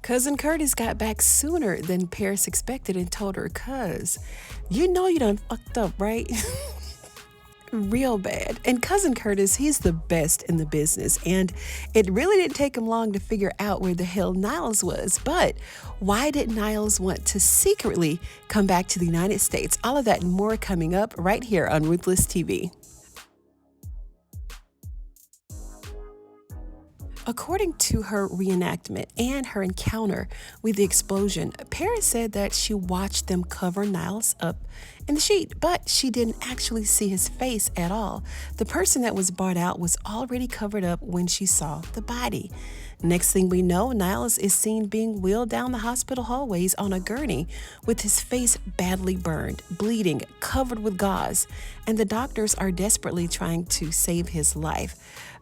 Cousin Curtis got back sooner than Paris expected and told her, "Cuz, you know you done fucked up, right?" Real bad. And Cousin Curtis, he's the best in the business. And it really didn't take him long to figure out where the hell Niles was. But why did Niles want to secretly come back to the United States? All of that and more coming up right here on Ruthless TV. According to her reenactment and her encounter with the explosion, Paris said that she watched them cover Niles up in the sheet, but she didn't actually see his face at all. The person that was brought out was already covered up when she saw the body. Next thing we know, Niles is seen being wheeled down the hospital hallways on a gurney with his face badly burned, bleeding, covered with gauze, and the doctors are desperately trying to save his life.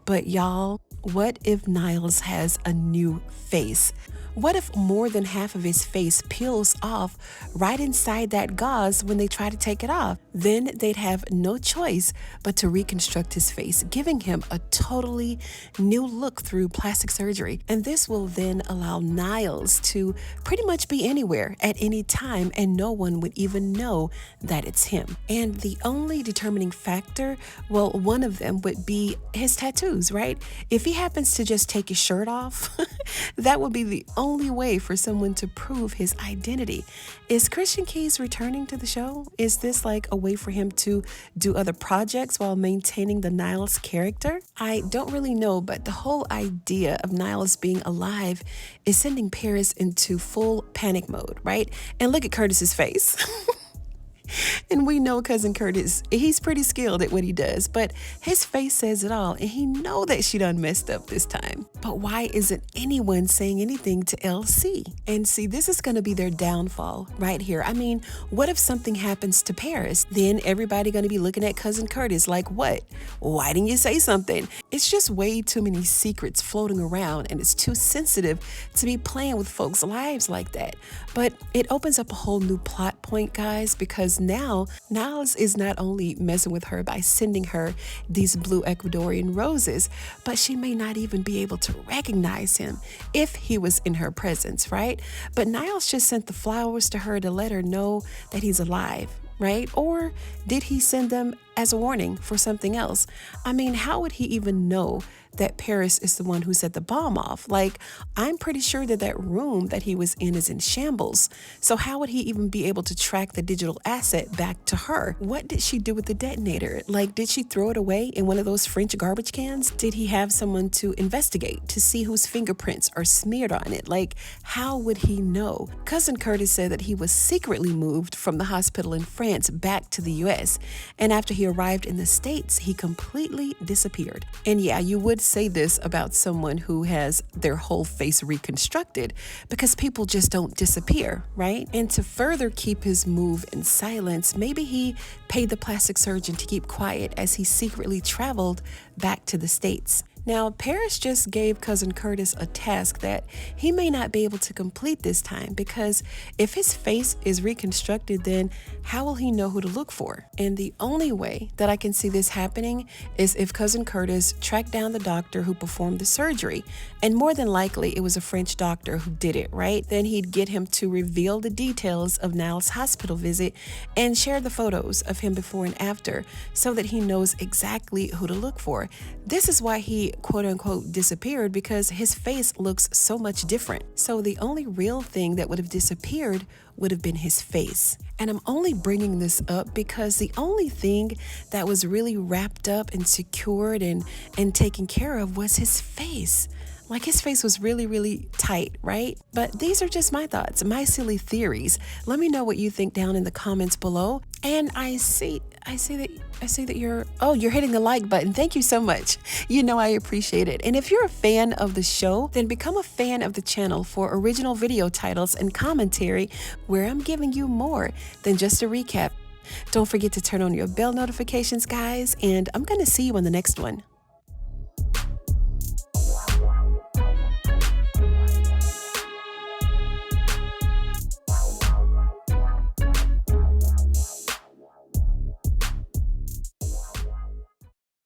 But y'all, what if Niles has a new face? What if more than half of his face peels off right inside that gauze when they try to take it off? Then they'd have no choice but to reconstruct his face, giving him a totally new look through plastic surgery. And this will then allow Niles to pretty much be anywhere at any time, and no one would even know that it's him. And the only determining factor, well, one of them would be his tattoos, right? If he happens to just take his shirt off, that would be the only way for someone to prove his identity. Is Christian Keys returning to the show? Is this like a way for him to do other projects while maintaining the Niles character? I don't really know, but the whole idea of Niles being alive is sending Paris into full panic mode, right? And look at Curtis's face. And we know Cousin Curtis, he's pretty skilled at what he does, but his face says it all, and he know that she done messed up this time. But why isn't anyone saying anything to LC? And see, this is going to be their downfall right here. I mean, what if something happens to Paris? Then everybody going to be looking at Cousin Curtis like, what? Why didn't you say something? It's just way too many secrets floating around, and it's too sensitive to be playing with folks' lives like that. But it opens up a whole new plot point, guys, because now Niles is not only messing with her by sending her these blue Ecuadorian roses, but she may not even be able to recognize him if he was in her presence, right? But Niles just sent the flowers to her to let her know that he's alive, right? Or did he send them as a warning for something else? I mean, how would he even know that Paris is the one who set the bomb off? Like, I'm pretty sure that that room that he was in is in shambles. So how would he even be able to track the digital asset back to her? What did she do with the detonator? Like, did she throw it away in one of those French garbage cans? Did he have someone to investigate to see whose fingerprints are smeared on it? Like, how would he know? Cousin Curtis said that he was secretly moved from the hospital in France back to the US. And after he arrived in the States, he completely disappeared. And yeah, you would say this about someone who has their whole face reconstructed, because people just don't disappear, right? And to further keep his move in silence, maybe he paid the plastic surgeon to keep quiet as he secretly traveled back to the States. Now, Paris just gave Cousin Curtis a task that he may not be able to complete this time, because if his face is reconstructed, then how will he know who to look for? And the only way that I can see this happening is if Cousin Curtis tracked down the doctor who performed the surgery, and more than likely it was a French doctor who did it, right? Then he'd get him to reveal the details of Niles' hospital visit and share the photos of him before and after so that he knows exactly who to look for. This is why he quote unquote disappeared, because his face looks so much different. So the only real thing that would have disappeared would have been his face. And I'm only bringing this up because the only thing that was really wrapped up and secured and taken care of was his face. Like, his face was really, really tight, right? But these are just my thoughts, my silly theories. Let me know what you think down in the comments below. And I see that you're hitting the like button. Thank you so much. You know I appreciate it. And if you're a fan of the show, then become a fan of the channel for original video titles and commentary where I'm giving you more than just a recap. Don't forget to turn on your bell notifications, guys, and I'm going to see you on the next one.